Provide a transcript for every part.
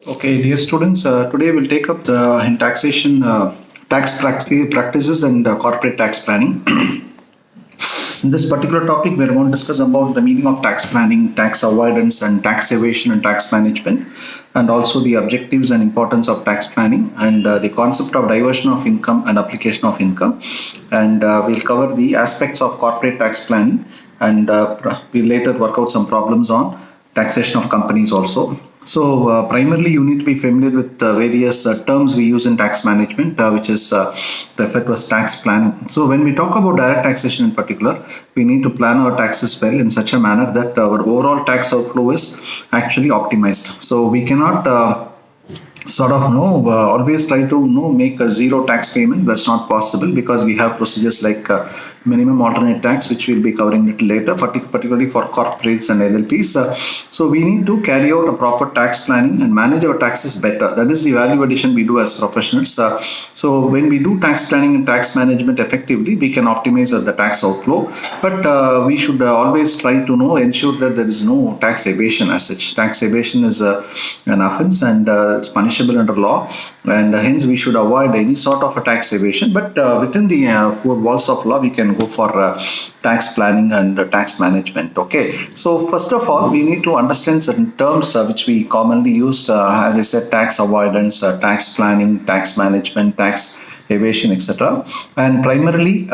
Okay, dear students, today we'll take up the in taxation practices and corporate tax planning. In this particular topic, we're going to discuss about the meaning of tax planning, tax avoidance, and tax evasion and tax management, and also the objectives and importance of tax planning, and the concept of diversion of income and application of income. And we'll cover the aspects of corporate tax planning, and we'll later work out some problems on taxation of companies also. So primarily you need to be familiar with various terms we use in tax management, which is referred to as tax planning. So when we talk about direct taxation in particular, we need to plan our taxes well in such a manner that our overall tax outflow is actually optimized. So we cannot always try to make a zero tax payment. That's not possible because we have procedures like minimum alternate tax, which we'll be covering it later, particularly for corporates and LLPs. So we need to carry out a proper tax planning and manage our taxes better. That is the value addition we do as professionals. So when we do tax planning and tax management effectively, we can optimize the tax outflow, but we should always try to ensure that there is no tax evasion as such. Tax evasion is an offense, and it's punishable under law, and hence we should avoid any sort of a tax evasion. But within the four walls of law, we can go for tax planning and tax management. Okay, so first of all, we need to understand certain terms which we commonly use, as I said, tax avoidance, tax planning, tax management, tax evasion, etc. And primarily,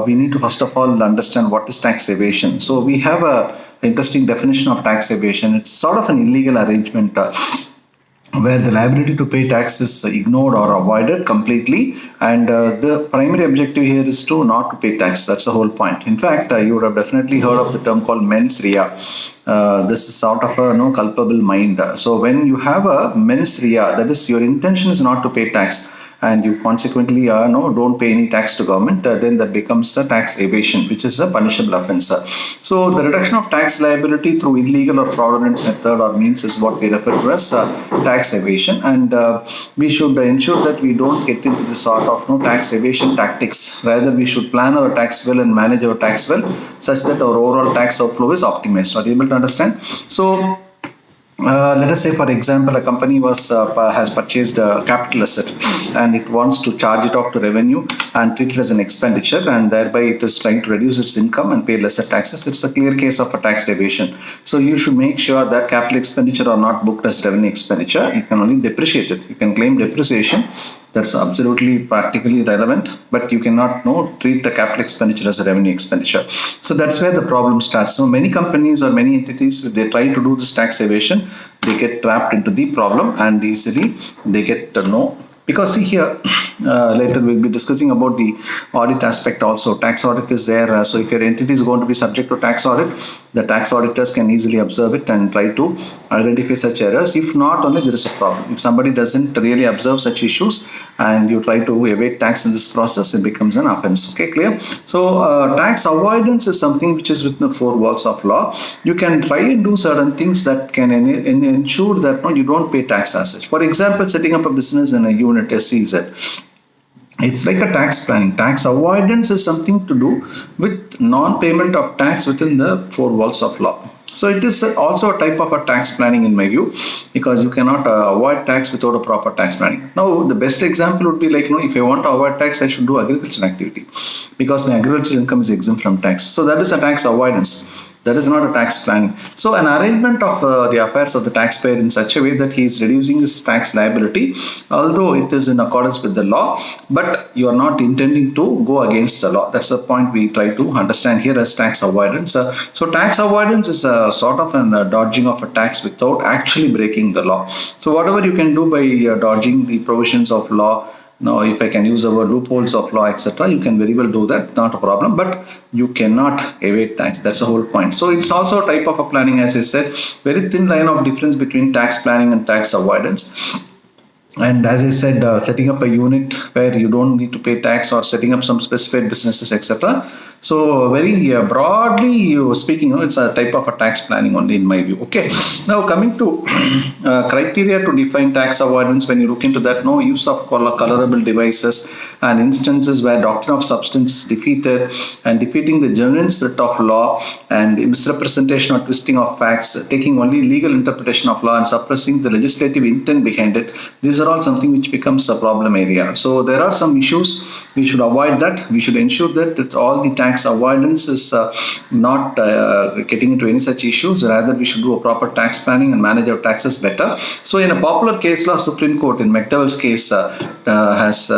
we need to first of all understand what is tax evasion. So we have a interesting definition of tax evasion. It's sort of an illegal arrangement where the liability to pay tax is ignored or avoided completely, and the primary objective here is to not to pay tax. That's the whole point. In fact, you would have definitely heard of the term called mens rea. This is sort of a culpable mind. So when you have a mens rea, that is, your intention is not to pay tax, and you consequently don't pay any tax to government, then that becomes a tax evasion, which is a punishable offence. So the reduction of tax liability through illegal or fraudulent method or means is what we refer to as tax evasion, and we should ensure that we don't get into this sort of tax evasion tactics. Rather, we should plan our tax well and manage our tax well such that our overall tax outflow is optimized. Are you able to understand? So let us say, for example, a company has purchased a capital asset and it wants to charge it off to revenue and treat it as an expenditure, and thereby it is trying to reduce its income and pay lesser taxes. It's a clear case of a tax evasion. So you should make sure that capital expenditure are not booked as revenue expenditure. You can only depreciate it. You can claim depreciation. That's absolutely practically relevant, but you cannot treat the capital expenditure as a revenue expenditure. So that's where the problem starts. So many companies or many entities, if they try to do this tax evasion, they get trapped into the problem and easily they get because see here, later we'll be discussing about the audit aspect also. Tax audit is there. So if your entity is going to be subject to tax audit, the tax auditors can easily observe it and try to identify such errors. If not, only there is a problem. If somebody doesn't really observe such issues and you try to evade tax in this process, it becomes an offense. Okay, clear? So tax avoidance is something which is within the four walls of law. You can try and do certain things that can ensure that you don't pay tax as such. For example, setting up a business in a unit SEZ. It's like a tax planning. Tax avoidance is something to do with non-payment of tax within the four walls of law. So it is also a type of a tax planning in my view, because you cannot avoid tax without a proper tax planning. Now, the best example would be like, if I want to avoid tax, I should do agricultural activity because my agricultural income is exempt from tax. So that is a tax avoidance. That is not a tax planning. So an arrangement of the affairs of the taxpayer in such a way that he is reducing his tax liability, although it is in accordance with the law, but you are not intending to go against the law. That's the point we try to understand here as tax avoidance. So tax avoidance is a sort of a dodging of a tax without actually breaking the law. So whatever you can do by dodging the provisions of law, now, if I can use the word loopholes of law, etc., you can very well do that, not a problem, but you cannot evade tax. That's the whole point. So it's also a type of a planning, as I said, very thin line of difference between tax planning and tax avoidance. And as I said, setting up a unit where you don't need to pay tax, or setting up some specified businesses, etc. So very broadly speaking, it's a type of a tax planning only in my view. Okay. Now coming to criteria to define tax avoidance, when you look into that, no use of colorable devices, and instances where doctrine of substance is defeated, and defeating the genuine spirit of law, and misrepresentation or twisting of facts, taking only legal interpretation of law and suppressing the legislative intent behind it. These are all something which becomes a problem area. So there are some issues we should avoid that. We should ensure that all the tax avoidance is not getting into any such issues. Rather, we should do a proper tax planning and manage our taxes better. So in a popular case law, Supreme Court in McDowell's case has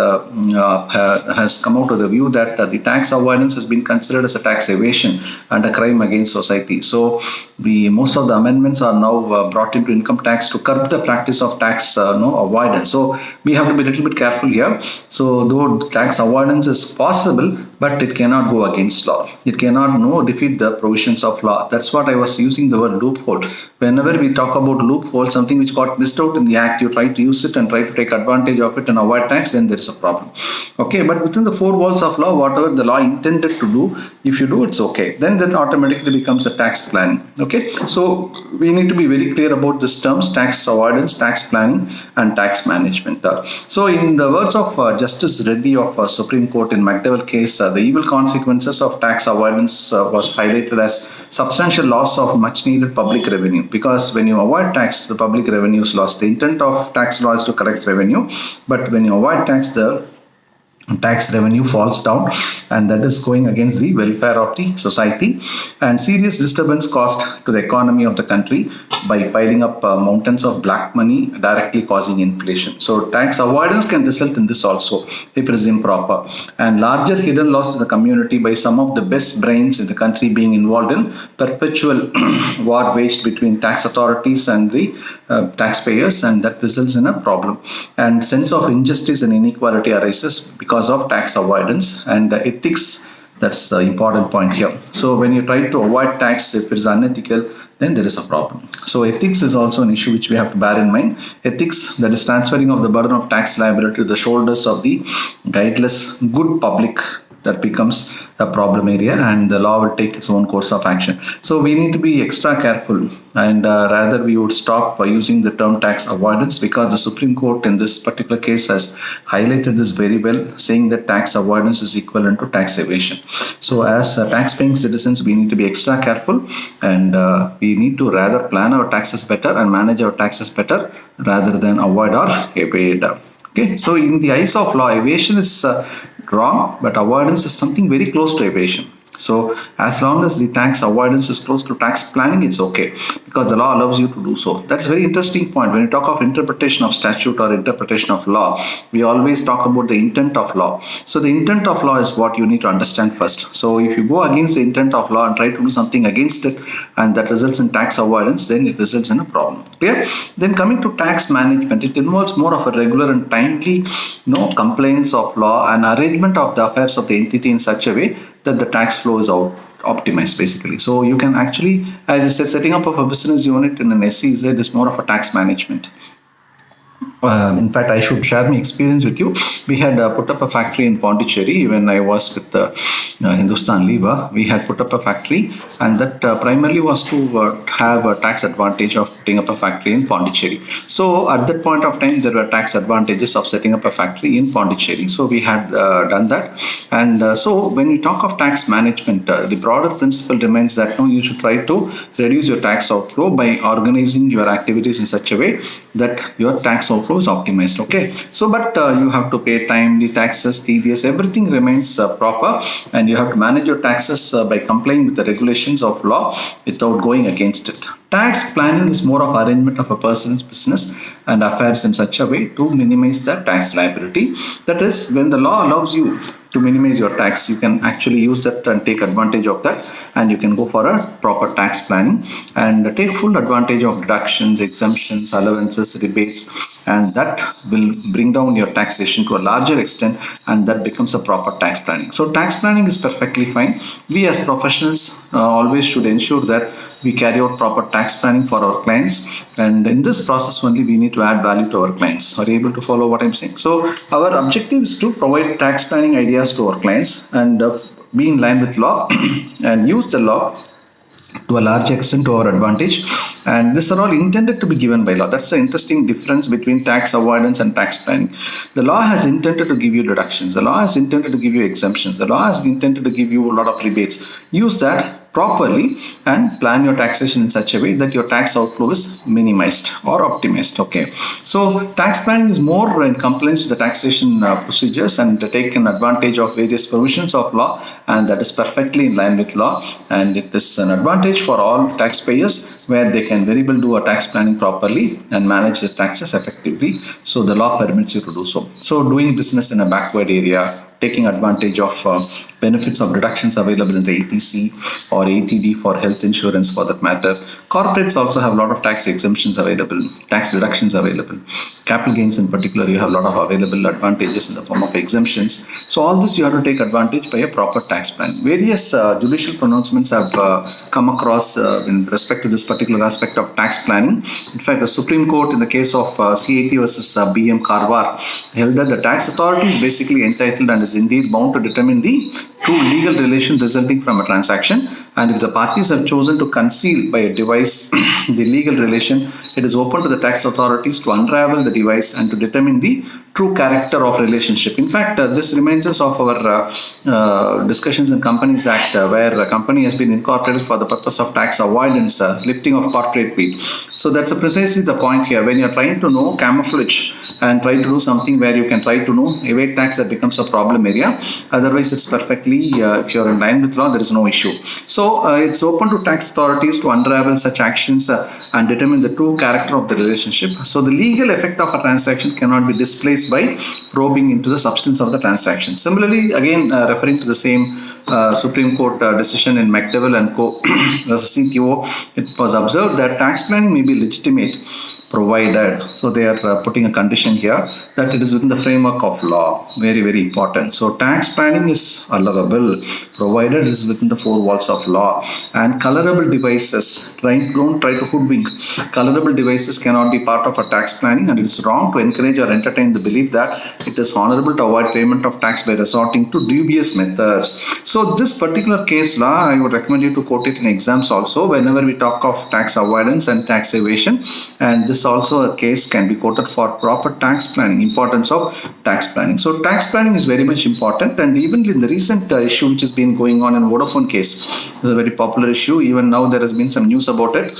come out with the view that the tax avoidance has been considered as a tax evasion and a crime against society. So most of the amendments are now brought into income tax to curb the practice of tax avoidance. So we have to be a little bit careful here. So though tax avoidance is possible, but it cannot go against law. It cannot defeat the provisions of law. That's what I was using the word loophole. Whenever we talk about loophole, something which got missed out in the act, you try to use it and try to take advantage of it and avoid tax, then there is a problem. Okay, but within the four walls of law, whatever the law intended to do, if you do, it's okay. Then that automatically becomes a tax planning. Okay, so we need to be very clear about these terms: tax avoidance, tax planning, and tax management. So in the words of Justice Reddy of Supreme Court in McDowell case, the evil consequences of tax avoidance was highlighted as substantial loss of much needed public revenue, because when you avoid tax, the public revenue is lost. The intent of tax law is to collect revenue, but when you avoid tax, the tax revenue falls down, and that is going against the welfare of the society, and serious disturbance caused to the economy of the country by piling up mountains of black money, directly causing inflation. So tax avoidance can result in this also if it is improper, and larger hidden loss to the community by some of the best brains in the country being involved in perpetual war waged between tax authorities and the taxpayers, and that results in a problem, and sense of injustice and inequality arises because of tax avoidance. And ethics, that's the important point here. So when you try to avoid tax, if it is unethical, then there is a problem. So ethics is also an issue which we have to bear in mind. Ethics, that is transferring of the burden of tax liability to the shoulders of the guideless good public, that becomes a problem area, and the law will take its own course of action. So we need to be extra careful, and rather we would stop by using the term tax avoidance, because the Supreme Court in this particular case has highlighted this very well, saying that tax avoidance is equivalent to tax evasion. So as tax-paying citizens, we need to be extra careful, and we need to rather plan our taxes better and manage our taxes better rather than avoid or evade. Okay, so in the eyes of law, evasion is wrong, but avoidance is something very close to evasion. So as long as the tax avoidance is close to tax planning, it's okay, because the law allows you to do so. That's a very interesting point. When you talk of interpretation of statute or interpretation of law, we always talk about the intent of law. So the intent of law is what you need to understand first. So if you go against the intent of law and try to do something against it, and that results in tax avoidance, then it results in a problem. Clear? Then coming to tax management, it involves more of a regular and timely complaints of law and arrangement of the affairs of the entity in such a way that the tax flow is optimized, basically. So you can actually, as I said, setting up of a business unit in an SEZ is more of a tax management. In fact, I should share my experience with you. We had put up a factory in Pondicherry when I was with Hindustan Lever. We had put up a factory, and that primarily was to have a tax advantage of putting up a factory in Pondicherry. So at that point of time, there were tax advantages of setting up a factory in Pondicherry. So we had done that. And so when you talk of tax management, the broader principle remains that you should try to reduce your tax outflow by organizing your activities in such a way that your tax outflow is optimized. Okay, so but you have to pay timely taxes, TDS, everything remains proper, and you have to manage your taxes by complying with the regulations of law without going against it. Tax planning is more of arrangement of a person's business and affairs in such a way to minimize the tax liability. That is, when the law allows you to minimize your tax, you can actually use that and take advantage of that, and you can go for a proper tax planning and take full advantage of deductions, exemptions, allowances, rebates, and that will bring down your taxation to a larger extent, and that becomes a proper tax planning. So tax planning is perfectly fine. We as professionals always should ensure that we carry out proper tax tax planning for our clients, and in this process only we need to add value to our clients. Are you able to follow what I'm saying? So our objective is to provide tax planning ideas to our clients and be in line with law and use the law to a large extent to our advantage, and these are all intended to be given by law. That's the interesting difference between tax avoidance and tax planning. The law has intended to give you deductions, the law has intended to give you exemptions, the law has intended to give you a lot of rebates. Use that properly and plan your taxation in such a way that your tax outflow is minimized or optimized. Okay, so tax planning is more in compliance with the taxation procedures and taken advantage of various provisions of law, and that is perfectly in line with law, and it is an advantage for all taxpayers where they can very well do a tax planning properly and manage their taxes effectively. So the law permits you to do so. So doing business in a backward area, taking advantage of benefits of deductions available in the ATC or ATD for health insurance for that matter. Corporates also have a lot of tax exemptions available, tax deductions available. Capital gains in particular, you have a lot of available advantages in the form of exemptions. So all this you have to take advantage by a proper tax plan. Various judicial pronouncements have come across in respect to this particular aspect of tax planning. In fact, the Supreme Court in the case of CAT versus BM Karwar held that the tax authority is basically entitled and is indeed bound to determine the true legal relation resulting from a transaction, and if the parties have chosen to conceal by a device the legal relation, it is open to the tax authorities to unravel the device and to determine the true character of relationship. In fact, this reminds us of our discussions in Companies Act, where a company has been incorporated for the purpose of tax avoidance, lifting of corporate wealth. So that's precisely the point here. When you're trying to know camouflage and try to do something where you can try to know evade tax, that becomes a problem area. Otherwise, it's perfectly, if you're in line with law, there is no issue. So it's open to tax authorities to unravel such actions and determine the true character of the relationship. So the legal effect of a transaction cannot be displaced by probing into the substance of the transaction. Similarly, again, referring to the same Supreme Court decision in McDowell and Co. versus CTO, it was observed that tax planning may be legitimate provided, so they are putting a condition here that it is within the framework of law. Very, very important. So tax planning is allowable provided it is within the four walls of law. And colorable devices, don't try to hoodwink. Colorable devices cannot be part of a tax planning, and it is wrong to encourage or entertain the belief that it is honorable to avoid payment of tax by resorting to dubious methods. So this particular case law, I would recommend you to quote it in exams also whenever we talk of tax avoidance and tax evasion, and this also a case can be quoted for proper tax planning, importance of tax planning. So tax planning is very much important, and even in the recent issue which has been going on in Vodafone case, it's a very popular issue. Even now there has been some news about it.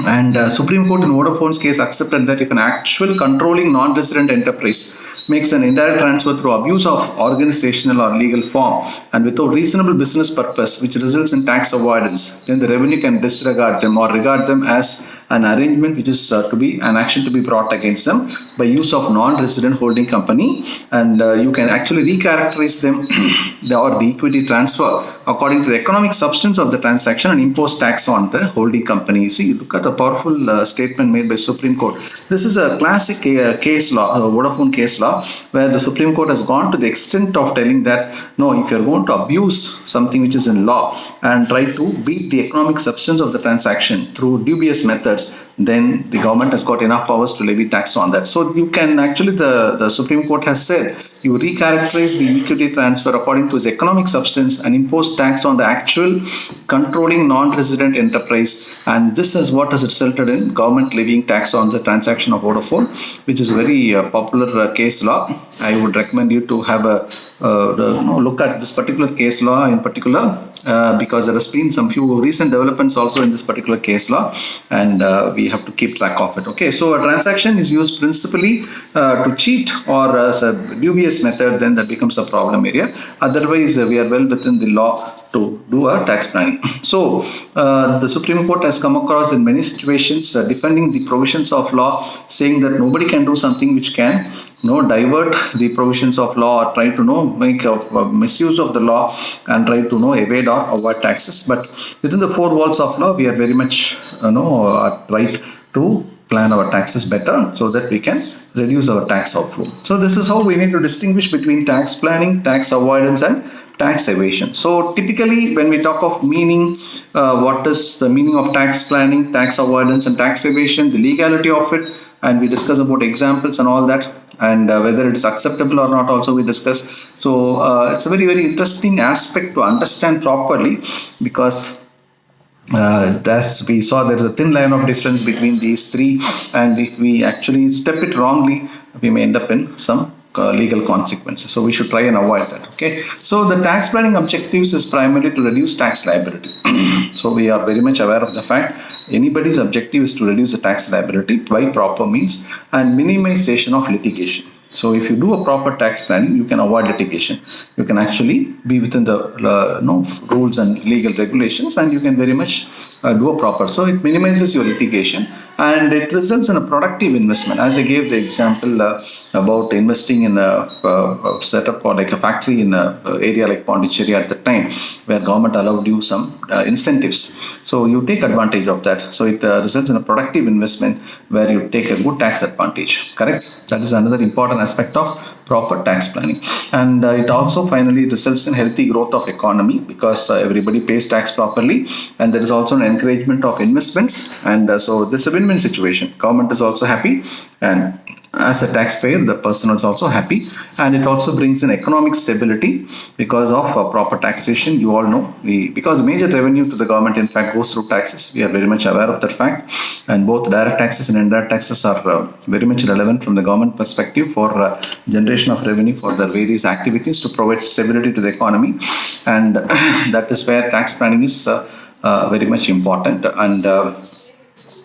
And Supreme Court in Vodafone's case accepted that if an actual controlling non-resident enterprise makes an indirect transfer through abuse of organizational or legal form and without reasonable business purpose, which results in tax avoidance, then the revenue can disregard them or regard them as an arrangement which is to be an action to be brought against them by use of non-resident holding company, and you can actually recharacterize them or the equity transfer according to the economic substance of the transaction and impose tax on the holding company. See, look at the powerful statement made by Supreme Court. This is a classic case law, Vodafone case law, where the Supreme Court has gone to the extent of telling that no, if you're going to abuse something which is in law and try to beat the economic substance of the transaction through dubious methods, then the government has got enough powers to levy tax on that. So you can actually, the Supreme Court has said, you recharacterize the equity transfer according to its economic substance and impose tax on the actual controlling non-resident enterprise, and this is what has resulted in government levying tax on the transaction of Vodafone, which is a very popular case law. I would recommend you to have a look at this particular case law in particular, because there has been some few recent developments also in this particular case law, and we have to keep track of it. Okay, so a transaction is used principally to cheat or as a dubious method, then that becomes a problem area. Otherwise, we are well within the law to do a tax planning. So the Supreme Court has come across in many situations defending the provisions of law, saying that nobody can do something which can divert the provisions of law or try to make a misuse of the law and try to evade or avoid taxes. But within the four walls of law, we are very much right to plan our taxes better so that we can reduce our tax outflow. So this is how we need to distinguish between tax planning, tax avoidance, and tax evasion. So typically when we talk of meaning, what is the meaning of tax planning, tax avoidance, and tax evasion, the legality of it, and we discuss about examples and all that, and whether it is acceptable or not also we discuss. So it's a very, very interesting aspect to understand properly, because as we saw, there is a thin line of difference between these three, and if we actually step it wrongly, we may end up in some legal consequences. So we should try and avoid that. Okay. So the tax planning objectives is primarily to reduce tax liability. So we are very much aware of the fact anybody's objective is to reduce the tax liability by proper means and minimization of litigation. So if you do a proper tax planning, you can avoid litigation. You can actually be within the rules and legal regulations, and you can very much do a proper. So it minimizes your litigation, and it results in a productive investment. As I gave the example about investing in a setup or like a factory in an area like Pondicherry at the time, where government allowed you some incentives. So you take advantage of that. So it results in a productive investment where you take a good tax advantage. Correct? That is another important aspect of proper tax planning. And it also finally results in healthy growth of economy, because everybody pays tax properly, and there is also an encouragement of investments, and so this is a win-win situation. Government is also happy, and as a taxpayer, the person is also happy, and it also brings in economic stability because of proper taxation. You all know, because major revenue to the government in fact goes through taxes. We are very much aware of that fact, and both direct taxes and indirect taxes are very much relevant from the government perspective for generation of revenue for their various activities to provide stability to the economy, and that is where tax planning is very much important. And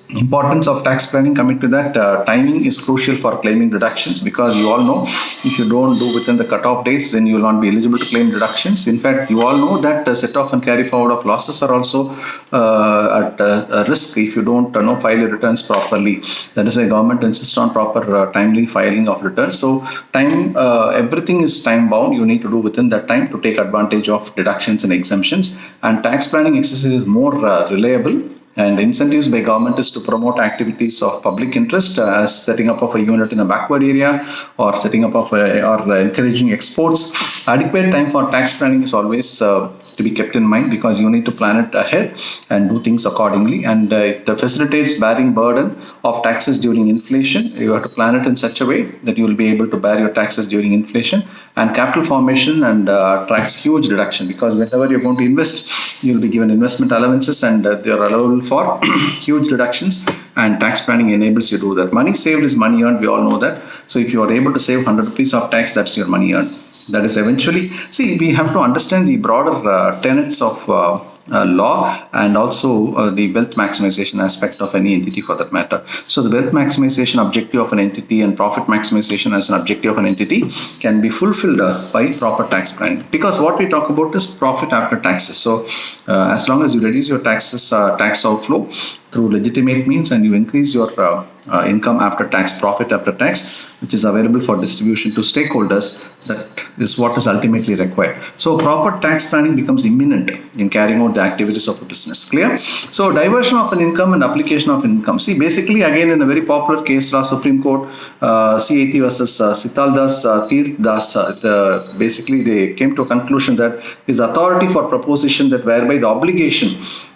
importance of tax planning, coming to that, timing is crucial for claiming deductions, because you all know if you don't do within the cutoff dates, then you will not be eligible to claim deductions. In fact, you all know that set off and carry forward of losses are also at risk if you don't file your returns properly. That is why government insists on proper timely filing of returns. So time, everything is time bound. You need to do within that time to take advantage of deductions and exemptions, and tax planning exercise is more reliable. And incentives by government is to promote activities of public interest, as setting up of a unit in a backward area, or setting up of or encouraging exports. Adequate time for tax planning is always to be kept in mind, because you need to plan it ahead and do things accordingly, and it facilitates bearing burden of taxes during inflation. You have to plan it in such a way that you will be able to bear your taxes during inflation. And capital formation and attracts huge reduction, because whenever you're going to invest, you'll be given investment allowances, and they are allowable for huge reductions, and tax planning enables you to do that. Money saved is money earned, we all know that. So if you are able to save 100 rupees of tax, that's your money earned. That is eventually, see, we have to understand the broader tenets of law, and also the wealth maximization aspect of any entity for that matter. So the wealth maximization objective of an entity and profit maximization as an objective of an entity can be fulfilled by proper tax planning, because what we talk about is profit after taxes. So as long as you reduce your taxes, tax outflow through legitimate means, and you increase your income after tax, profit after tax, which is available for distribution to stakeholders, that is what is ultimately required. So proper tax planning becomes imminent in carrying out the activities of a business. Clear? So diversion of an income and application of income. See, basically, again, in a very popular case law, Supreme Court, CAT versus Sital Das, Tirth Das, basically they came to a conclusion that his authority for proposition that whereby the obligation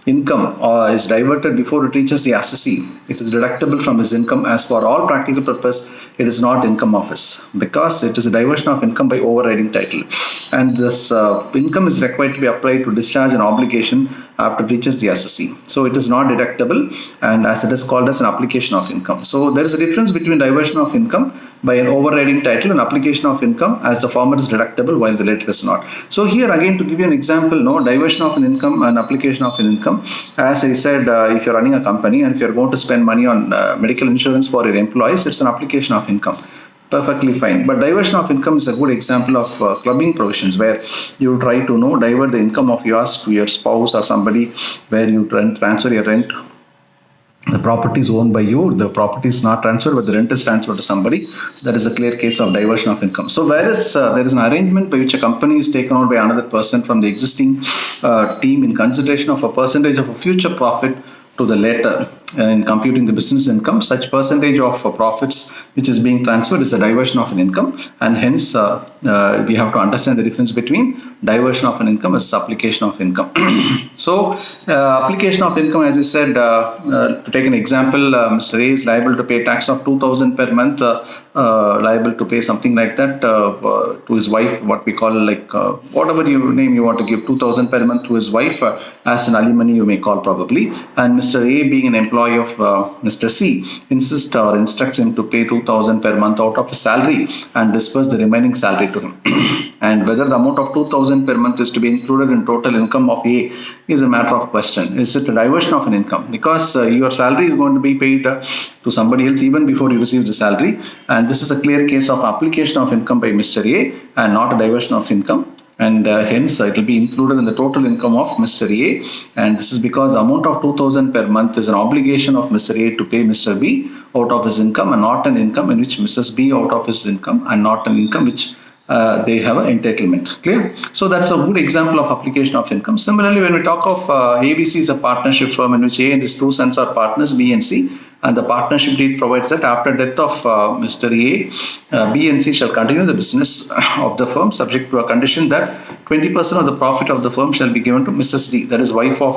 income is diverted before it reaches the assessee, it is deductible from his income. As for all practical purpose, it is not income of his, because it is a diversion of income by overriding title, and this income is required to be applied to discharge an obligation after it reaches the assessee. So it is not deductible, and as it is called as an application of income. So there is a difference between diversion of income by an overriding title and application of income, as the former is deductible while the latter is not. So here again, to give you an example, diversion of an income and application of an income, as I said, if you're running a company and if you're going to spend money on medical insurance for your employees, it's an application of income. Perfectly fine. But diversion of income is a good example of clubbing provisions, where you try to divert the income of yours to your spouse or somebody, where you transfer your rent. The property is owned by you, the property is not transferred, but the rent is transferred to somebody. That is a clear case of diversion of income. So whereas there is an arrangement by which a company is taken out by another person from the existing team in consideration of a percentage of a future profit to the latter, in computing the business income, such percentage of profits which is being transferred is a diversion of an income, and hence we have to understand the difference between diversion of an income versus application of income. So application of income, as I said, to take an example, Mr. A is liable to pay tax of 2,000 per month, liable to pay something like that to his wife, what we call like whatever name you want to give, 2,000 per month to his wife as an alimony you may call probably, and Mr. A being an employee of Mr. C insists or instructs him to pay 2,000 per month out of his salary and disperse the remaining salary to him. And whether the amount of 2,000 per month is to be included in total income of A is a matter of question. Is it a diversion of an income? Because your salary is going to be paid to somebody else even before you receive the salary, and this is a clear case of application of income by Mr. A and not a diversion of income. And hence it will be included in the total income of Mr. A, and this is because the amount of 2,000 per month is an obligation of Mr. A to pay Mr. B out of his income, and not an income in which Mrs. B out of his income, and not an income which they have an entitlement. Clear? So that's a good example of application of income. Similarly, when we talk of ABC is a partnership firm in which A and his two sons are partners, B and C, and the partnership deed provides that after death of Mr. A, B and C shall continue the business of the firm subject to a condition that 20% of the profit of the firm shall be given to Mrs. D, that is wife of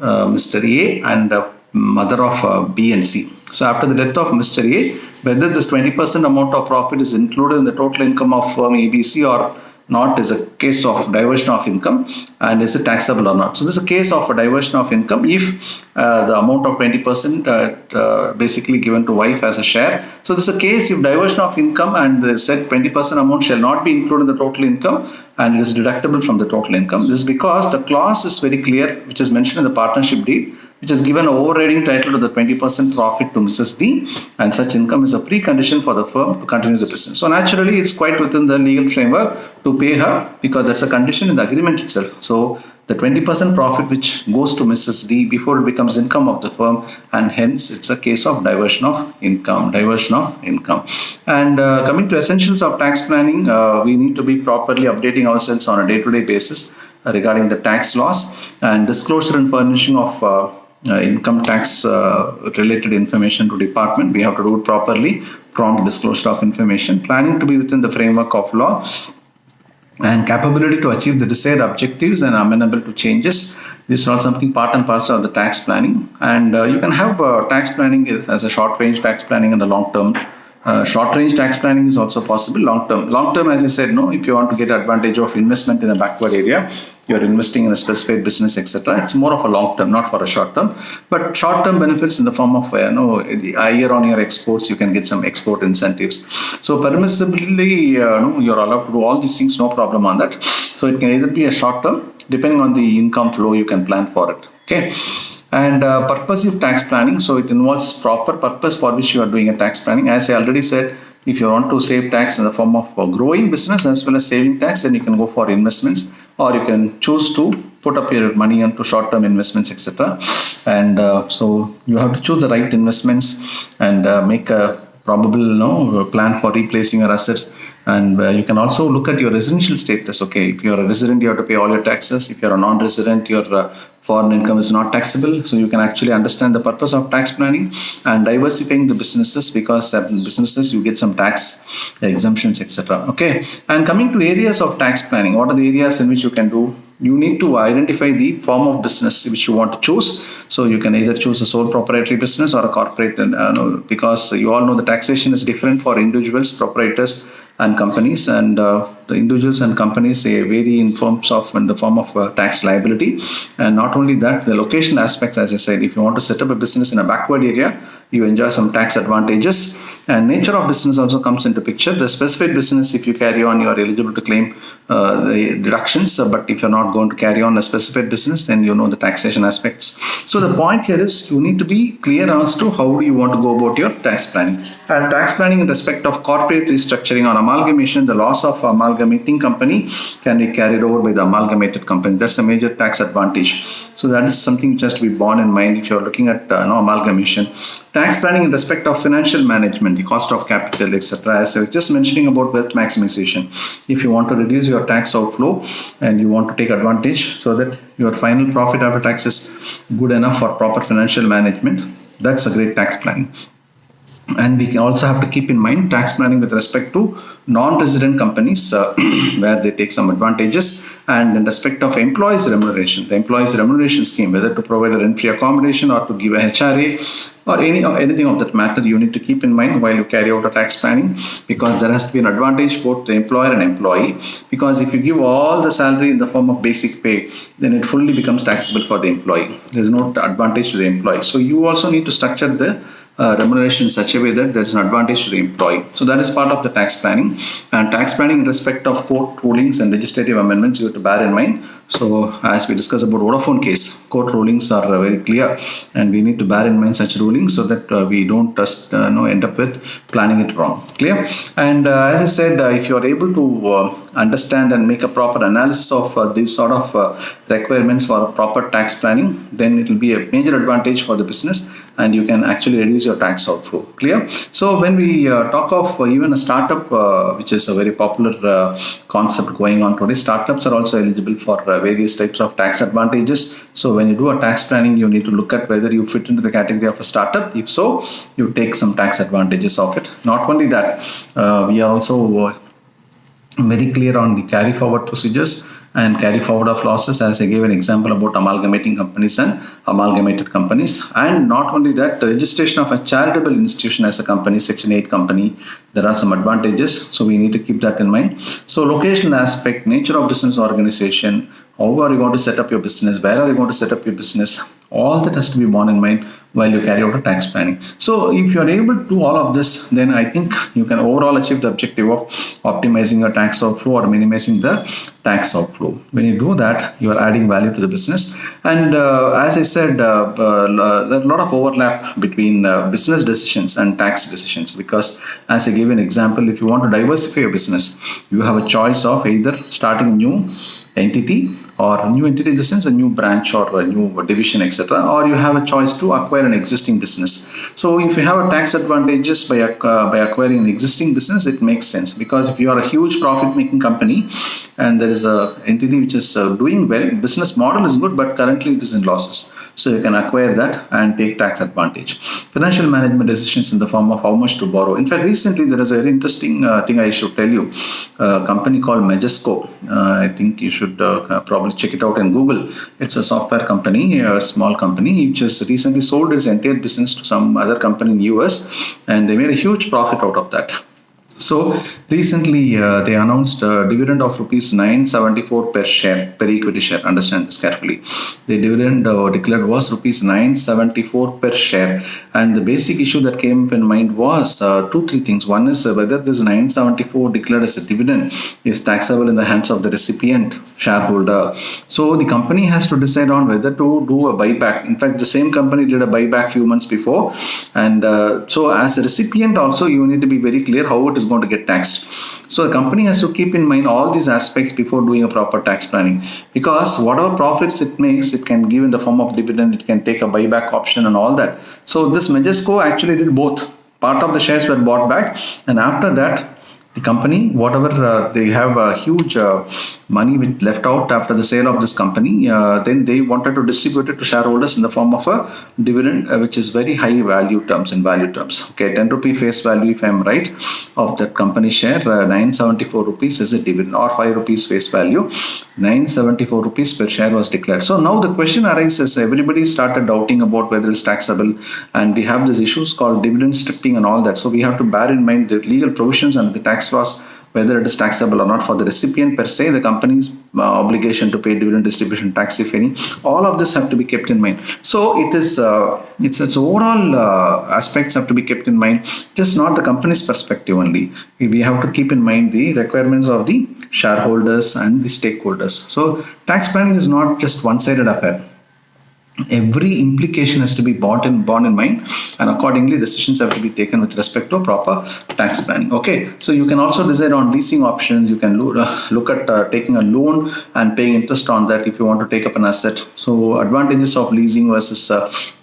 Mr. A and mother of B and C. So after the death of Mr. A, whether this 20% amount of profit is included in the total income of firm ABC or not is a case of diversion of income, and is it taxable or not. So this is a case of a diversion of income if the amount of 20% basically given to wife as a share. So this is a case if diversion of income and the said 20% amount shall not be included in the total income and it is deductible from the total income. This is because the clause is very clear, which is mentioned in the partnership deed, which has given an overriding title to the 20% profit to Mrs. D, and such income is a precondition for the firm to continue the business. So naturally, it's quite within the legal framework to pay her because that's a condition in the agreement itself. So the 20% profit which goes to Mrs. D before it becomes income of the firm, and hence it's a case of diversion of income. And coming to essentials of tax planning, we need to be properly updating ourselves on a day-to-day basis regarding the tax laws, and disclosure and furnishing of income tax related information to department. We have to do it properly, prompt disclosure of information, planning to be within the framework of law, and capability to achieve the desired objectives and amenable to changes. This is not something part and parcel of the tax planning, and you can have tax planning as a short range tax planning and a long term. Short range tax planning is also possible. Long term, as I said, no, if you want to get advantage of investment in a backward area, you're investing in a specified business, etc. It's more of a long term, not for a short term. But short term benefits in the form of year on year exports, you can get some export incentives. So permissibly, you're allowed to do all these things, no problem on that. So it can either be a short term, depending on the income flow, you can plan for it. Okay. And purposive tax planning, so it involves proper purpose for which you are doing a tax planning. As I already said, if you want to save tax in the form of growing business as well as saving tax, then you can go for investments, or you can choose to put up your money into short-term investments, etc. And so you have to choose the right investments and make a probable plan for replacing your assets. And you can also look at your residential status. Okay, if you're a resident, you have to pay all your taxes. If you're a non-resident, your foreign income is not taxable. So you can actually understand the purpose of tax planning and diversifying the businesses, because certain businesses you get some tax exemptions, etc. Okay, and coming to areas of tax planning, what are the areas in which you can do? You need to identify the form of business which you want to choose. So you can either choose a sole proprietary business or a corporate, because you all know the taxation is different for individuals, proprietors, and companies, and the individuals and companies, they vary in the form of tax liability. And not only that, the location aspects, as I said, if you want to set up a business in a backward area, you enjoy some tax advantages, and nature of business also comes into picture. The specified business, if you carry on, you are eligible to claim the deductions, but if you're not going to carry on a specified business, then you know the taxation aspects. So the point here is you need to be clear as to how do you want to go about your tax planning. And tax planning in respect of corporate restructuring or amalgamation, the loss of amalgamating company can be carried over by the amalgamated company. That's a major tax advantage. So that is something which has to be borne in mind if you're looking at amalgamation. Tax planning in respect of financial management, the cost of capital, etc. As I was just mentioning about wealth maximization. If you want to reduce your tax outflow and you want to take advantage so that your final profit after tax is good enough for proper financial management, That's a great tax planning. And we can also have to keep in mind tax planning with respect to non-resident companies where they take some advantages, and in respect of employees remuneration, the employees remuneration scheme, whether to provide a rent-free accommodation or to give a HRA or anything of that matter, you need to keep in mind while you carry out a tax planning, because there has to be an advantage both to employer and employee. Because if you give all the salary in the form of basic pay, then it fully becomes taxable for the employee. There is no advantage to the employee. So you also need to structure the remuneration in such a way that there is an advantage to the employee. So that is part of the tax planning. And tax planning in respect of court rulings and legislative amendments, you have to bear in mind. So as we discussed about Vodafone case, court rulings are very clear, and we need to bear in mind such rulings so that we don't just end up with planning it wrong. Clear? And as I said, if you are able to understand and make a proper analysis of these sort of requirements for proper tax planning, then it will be a major advantage for the business, and you can actually reduce your tax outflow. Clear? So when we talk of even a startup, which is a very popular concept going on today, startups are also eligible for various types of tax advantages. So when you do a tax planning, you need to look at whether you fit into the category of a startup. If so, you take some tax advantages of it. Not only that, we are also very clear on the carry forward procedures and carry forward of losses, as I gave an example about amalgamating companies and amalgamated companies. And not only that, the registration of a charitable institution as a company, Section 8 company, there are some advantages. So we need to keep that in mind. So locational aspect, nature of business organization, how are you going to set up your business, where are you going to set up your business, all that has to be borne in mind while you carry out a tax planning. So if you are able to do all of this, then I think you can overall achieve the objective of optimizing your tax outflow or minimizing the tax outflow. When you do that, you are adding value to the business. And as I said, there are a lot of overlap between business decisions and tax decisions, because as I gave an example, if you want to diversify your business, you have a choice of either starting a new entity, or a new entity in the sense a new branch or a new division, etc., or you have a choice to acquire an existing business. So if you have a tax advantages by acquiring an existing business, it makes sense, because if you are a huge profit making company and there is a entity which is doing well, business model is good, but currently it is in losses, so you can acquire that and take tax advantage. Financial management decisions in the form of how much to borrow. In fact, recently there is a very interesting thing I should tell you. A company called Majesco. I think you should probably check it out in Google. It's a software company, a small company, which has recently sold its entire business to some other company in US, and they made a huge profit out of that. So recently they announced a dividend of rupees 974 per share, per equity share. Understand this carefully. The dividend declared was rupees 974 per share, and the basic issue that came up in mind was three things. One is whether this 974 declared as a dividend is taxable in the hands of the recipient shareholder. So the company has to decide on whether to do a buyback. In fact, the same company did a buyback few months before, and so as a recipient also you need to be very clear how it is going to get taxed. So the company has to keep in mind all these aspects before doing a proper tax planning, because whatever profits it makes, it can give in the form of dividend, it can take a buyback option and all that. So this Majesco actually did both. Part of the shares were bought back, and after that the company, whatever they have a huge money which left out after the sale of this company, then they wanted to distribute it to shareholders in the form of a dividend, which is very high value terms, in value terms. Okay, 10 rupee face value, if I am right, of that company share, 974 rupees is a dividend, or 5 rupees face value, 974 rupees per share was declared. So now the question arises, everybody started doubting about whether it's taxable, and we have these issues called dividend stripping and all that. So we have to bear in mind the legal provisions and the tax laws, whether it is taxable or not for the recipient per se, the company's obligation to pay dividend distribution tax, if any. All of this have to be kept in mind. So it is its overall aspects have to be kept in mind, just not the company's perspective only. We have to keep in mind the requirements of the shareholders and the stakeholders. So tax planning is not just one-sided affair. Every implication has to be borne in mind, and accordingly decisions have to be taken with respect to proper tax planning. Okay, so you can also decide on leasing options. You can look at taking a loan and paying interest on that if you want to take up an asset. So advantages of leasing versus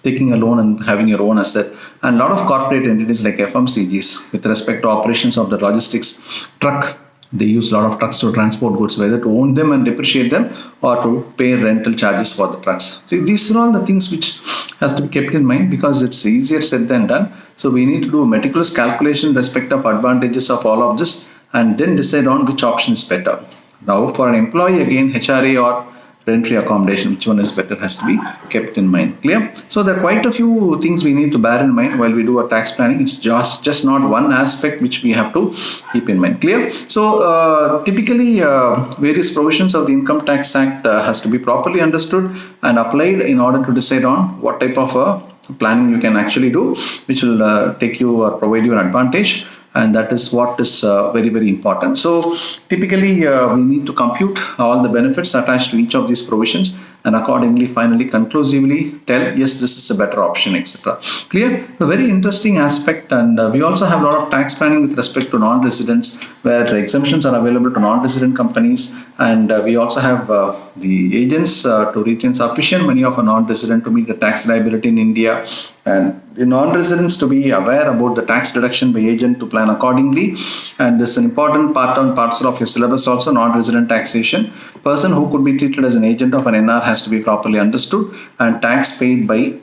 taking a loan and having your own asset. And a lot of corporate entities like FMCGs with respect to operations of the logistics, truck, they use a lot of trucks to transport goods, whether to own them and depreciate them or to pay rental charges for the trucks. So these are all the things which has to be kept in mind, because it's easier said than done. So we need to do a meticulous calculation in respect of advantages of all of this and then decide on which option is better. Now for an employee, again, HRA or rent-free accommodation, which one is better, has to be kept in mind. Clear? So there are quite a few things we need to bear in mind while we do a tax planning. It's just not one aspect which we have to keep in mind. Clear? So typically various provisions of the Income Tax Act has to be properly understood and applied in order to decide on what type of planning you can actually do, which will take you or provide you an advantage. And that is what is very, very important. So typically we need to compute all the benefits attached to each of these provisions and accordingly finally conclusively tell, yes, this is a better option, etc. Clear? A very interesting aspect. And we also have a lot of tax planning with respect to non-residents, where exemptions are available to non-resident companies, and we also have the agents to retain sufficient money of a non-resident to meet the tax liability in India, and the non-residents to be aware about the tax deduction by agent to plan accordingly. And this is an important part and parcel of your syllabus also, non-resident taxation. Person who could be treated as an agent of an NR has to be properly understood, and tax paid by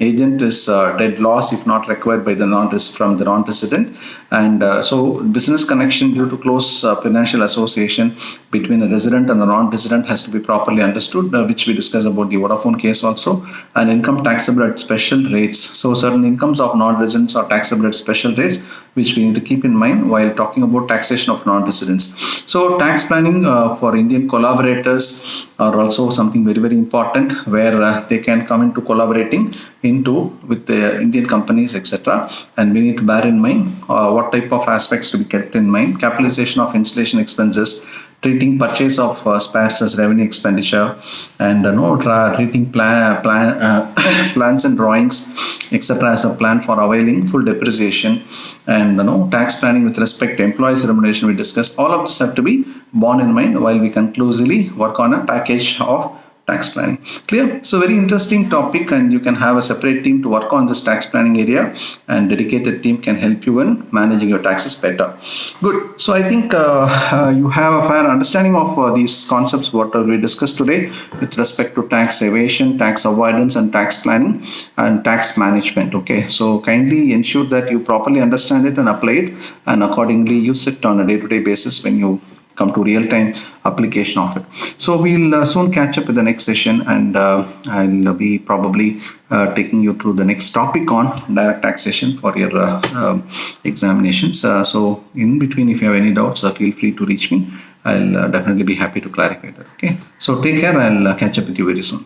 agent is dead loss if not required by the non-resident. And so business connection due to close financial association between a resident and a non-resident has to be properly understood, which we discussed about the Vodafone case also. And income taxable at special rates. So certain incomes of non-residents are taxable at special rates, which we need to keep in mind while talking about taxation of non-residents. So tax planning for Indian collaborators are also something very, very important, where they can come into collaborating with the Indian companies, etc. And we need to bear in mind what type of aspects to be kept in mind. Capitalization of installation expenses, treating purchase of spares as revenue expenditure, and treating plans and drawings, etc. as a plan for availing full depreciation, and tax planning with respect to employees' remuneration. We discussed all of this have to be borne in mind while we conclusively work on a package of tax planning. Clear? So very interesting topic, and you can have a separate team to work on this tax planning area, and dedicated team can help you in managing your taxes better. Good. So I think you have a fair understanding of these concepts what we discussed today with respect to tax evasion, tax avoidance, and tax planning and tax management. Okay. So kindly ensure that you properly understand it and apply it, and accordingly use it on a day-to-day basis when you come to real-time application of it. So we'll soon catch up with the next session, and I'll be probably taking you through the next topic on direct taxation for your examinations. So in between, if you have any doubts, feel free to reach me. I'll definitely be happy to clarify that. Okay. So take care. I'll catch up with you very soon.